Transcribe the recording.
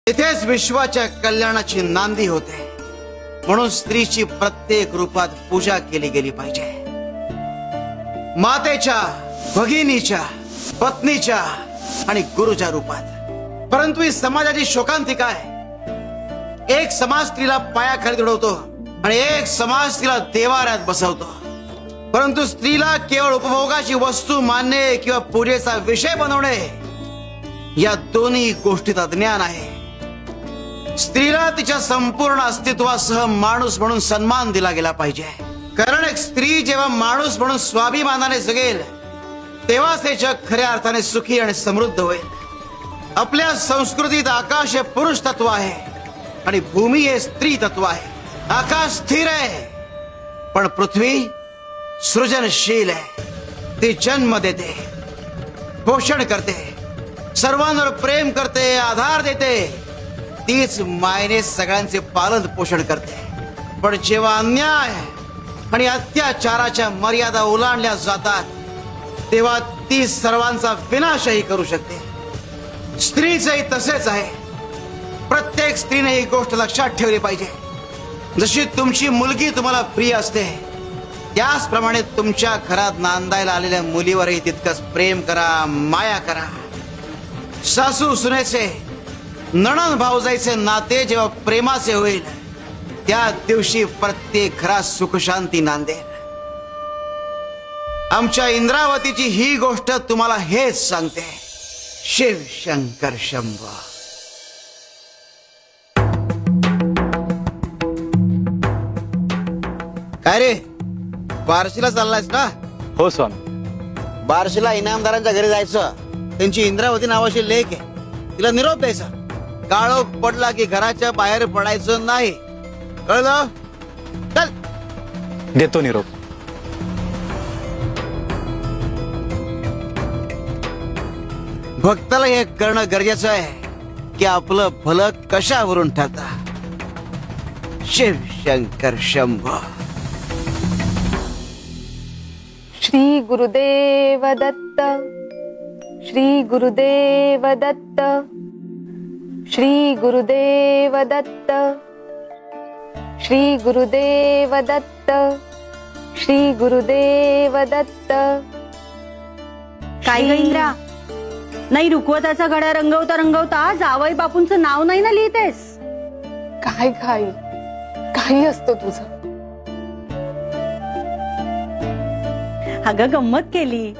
इथेच विश्वाच्या कल्याणाची नांदी होते। म्हणून स्त्रीची प्रत्येक रूपात पूजा केली गेली पाहिजे। मातेच्या, भगिनीच्या, पत्नीच्या आणि गुरुच्या रूपात। परंतु ही समाजाची शोकांतिका आहे। एक समाज स्त्रीला पायाखाली तुडवतो आणि एक समाज तिला देवाऱ्यात बसवतो। परंतु स्त्रीला केवळ उपभोगाची वस्तू मानणे किंवा पूजेचा विषय बनवणे या दोन्ही गोष्टीत अज्ञान आहे। स्त्रीला तिच्या संपूर्ण अस्तित्वासह माणूस म्हणून सन्मान दिला गेला पाहिजे। कारण एक स्त्री जेव्हा माणूस म्हणून स्वाभिमानाने जगेल तेव्हाच हे जग खऱ्या अर्थाने सुखी आणि समृद्ध होईल। आपल्या संस्कृतीत आकाश हे पुरुष तत्व आहे आणि भूमी हे स्त्री तत्व आहे। आकाश स्थिर आहे पण पृथ्वी सृजनशील आहे। ती जन्म देते, पोषण करते, सर्वांवर प्रेम करते, आधार देते। तीच मायने सगळ्यांचे पालन पोषण करते। पण जेव्हा अन्याय आणि अत्याचाराच्या मर्यादा ओलांडल्या जातात तेव्हा ती सर्वांचा विनाशही करू शकते। स्त्रीचंही तसेच आहे। प्रत्येक स्त्रीने ही गोष्ट लक्षात ठेवली पाहिजे। जशी तुमची मुलगी तुम्हाला प्रिय असते त्याचप्रमाणे तुमच्या घरात नांदायला आलेल्या मुलीवरही तितकंच प्रेम करा, माया करा। सासू सुनेचे, नणंद भाऊजाईचे नाते जेव्हा प्रेमाचे होईल त्या दिवशी प्रत्येक घरात सुख शांती नांदेल। आमच्या इंद्रावतीची ही गोष्ट तुम्हाला हेच सांगते। शिव शंकर शंभो। काय रे, बार्शीला चाललायस ना? हो स्वामी। बार्शीला इनामदारांच्या घरी जायचं। त्यांची इंद्रावती नावाची लेक आहे, तिला निरोप द्यायचा। काळोख पडला की घराच्या बाहेर पडायचं नाही, कळलं? चल। देतो निरोप। भक्ताला हे करणं गरजेचं आहे की आपलं भलं कशावरून ठरता। शिव शंकर शंभो। श्री गुरुदेव दत्त, श्री गुरुदेव दत्त, श्री गुरुदेव दत्त, श्री गुरुदेव दत्त, श्री गुरुदेव दत्त। काय ग इंद्रा, नाही रुखवताचा घड्या रंगवता रंगवता जावई बापूंचं नाव नाही ना लिहितेस? काय घाई, काही असतं तुझं। अगं गंमत केली।